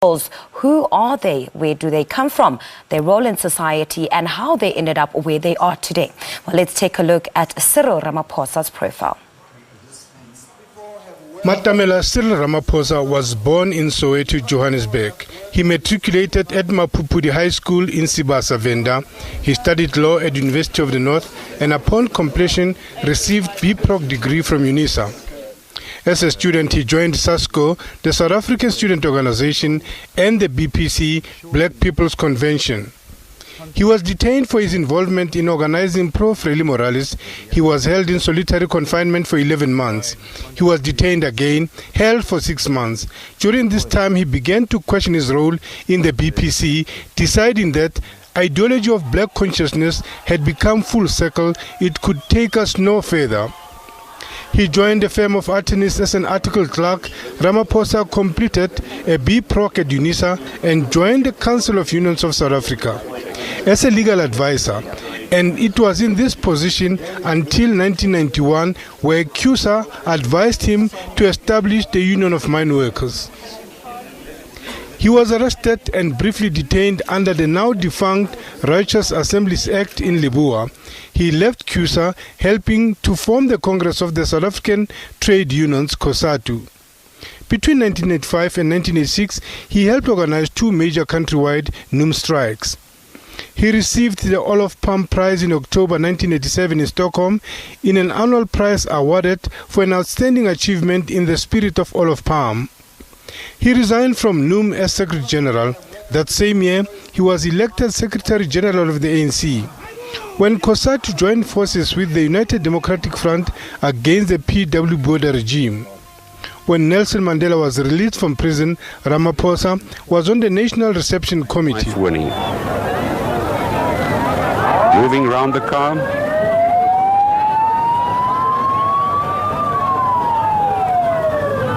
Who are they? Where do they come from? Their role in society and how they ended up where they are today. Well, let's take a look at Cyril Ramaphosa's profile. Matamela Cyril Ramaphosa was born in Soweto, Johannesburg. He matriculated at Mapupudi High School in Sibasa Venda. He studied law at University of the North and upon completion received BProc degree from UNISA. As a student, he joined SASCO, the South African Student Organization, and the BPC, Black People's Convention. He was detained for his involvement in organizing Pro-Frelimo Morales. He was held in solitary confinement for 11 months. He was detained again, held for 6 months. During this time, he began to question his role in the BPC, deciding that ideology of black consciousness had become full circle. It could take us no further. He joined a firm of attorneys as an article clerk. Ramaphosa completed a BProc at UNISA and joined the Council of Unions of South Africa as a legal advisor. And it was in this position until 1991 where CUSA advised him to establish the Union of Mine Workers. He was arrested and briefly detained under the now defunct Righteous Assemblies Act in Leboa. He left CUSA, helping to form the Congress of the South African Trade Unions, COSATU. Between 1985 and 1986, he helped organize 2 major countrywide NUM strikes. He received the Olof Palme Prize in October 1987 in Stockholm, in an annual prize awarded for an outstanding achievement in the spirit of Olof Palme. He resigned from NUM as Secretary General. That same year, he was elected Secretary General of the ANC. When COSATU joined forces with the United Democratic Front against the PW Botha regime. When Nelson Mandela was released from prison, Ramaphosa was on the National Reception Committee. Winning. Moving around the car.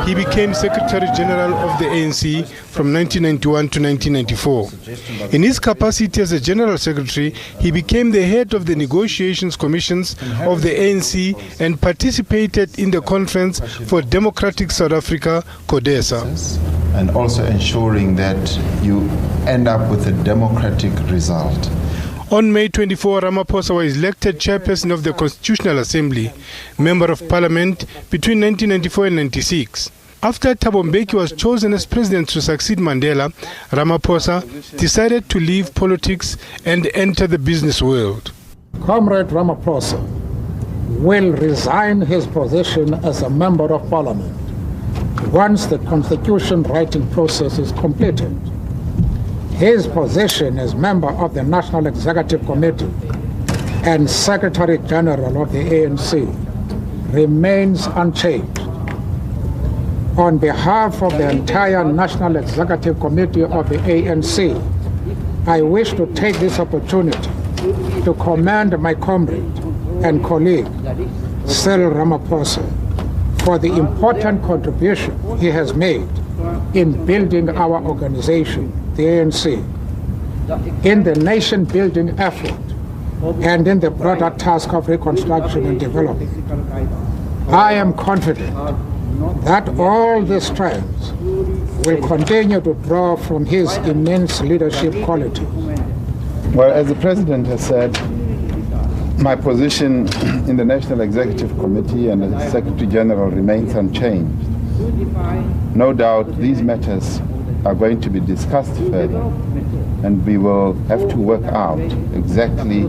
He became Secretary General of the ANC from 1991 to 1994. In his capacity as a General Secretary, he became the head of the negotiations commissions of the ANC and participated in the Conference for Democratic South Africa, CODESA. And also ensuring that you end up with a democratic result. On May 24, Ramaphosa was elected chairperson of the Constitutional Assembly, Member of Parliament between 1994 and 1996. After Thabo Mbeki was chosen as president to succeed Mandela, Ramaphosa decided to leave politics and enter the business world. Comrade Ramaphosa will resign his position as a Member of Parliament once the constitution writing process is completed. His position as member of the National Executive Committee and Secretary General of the ANC remains unchanged. On behalf of the entire National Executive Committee of the ANC, I wish to take this opportunity to commend my comrade and colleague, Cyril Ramaphosa, for the important contribution he has made in building our organization, the ANC, in the nation-building effort, and in the broader task of reconstruction and development. I am confident that all these strengths will continue to draw from his immense leadership qualities. Well, as the President has said, my position in the National Executive Committee and as Secretary General remains unchanged. No doubt these matters are going to be discussed further, and we will have to work out exactly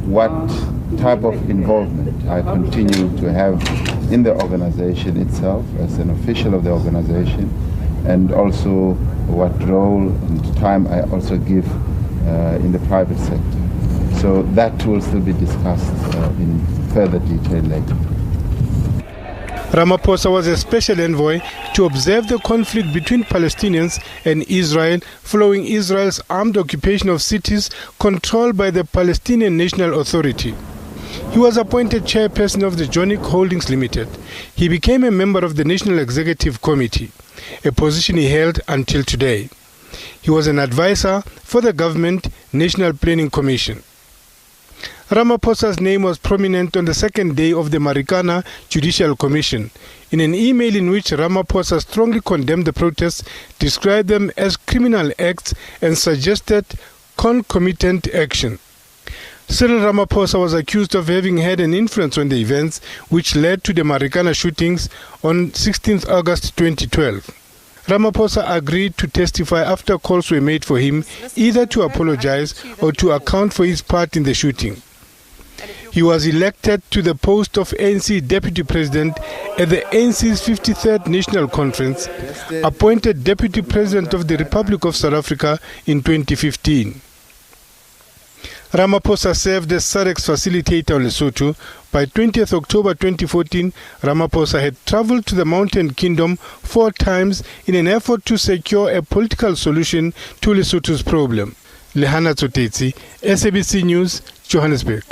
what type of involvement I continue to have in the organization itself as an official of the organization, and also what role and time I also give in the private sector. So that will still be discussed in further detail later. Ramaphosa was a special envoy to observe the conflict between Palestinians and Israel following Israel's armed occupation of cities controlled by the Palestinian National Authority. He was appointed chairperson of the Jonic Holdings Limited. He became a member of the National Executive Committee, a position he held until today. He was an advisor for the Government National Planning Commission. Ramaphosa's name was prominent on the second day of the Marikana Judicial Commission. In an email in which Ramaphosa strongly condemned the protests, described them as criminal acts and suggested concomitant action. Cyril Ramaphosa was accused of having had an influence on the events which led to the Marikana shootings on 16 August 2012. Ramaphosa agreed to testify after calls were made for him either to apologize or to account for his part in the shooting. He was elected to the post of ANC Deputy President at the ANC's 53rd National Conference, appointed Deputy President of the Republic of South Africa in 2015. Ramaphosa served as SADC's facilitator on Lesotho. By 20th October 2014, Ramaphosa had traveled to the Mountain Kingdom 4 times in an effort to secure a political solution to Lesotho's problem. Lehana Tsotetsi, SABC News, Johannesburg.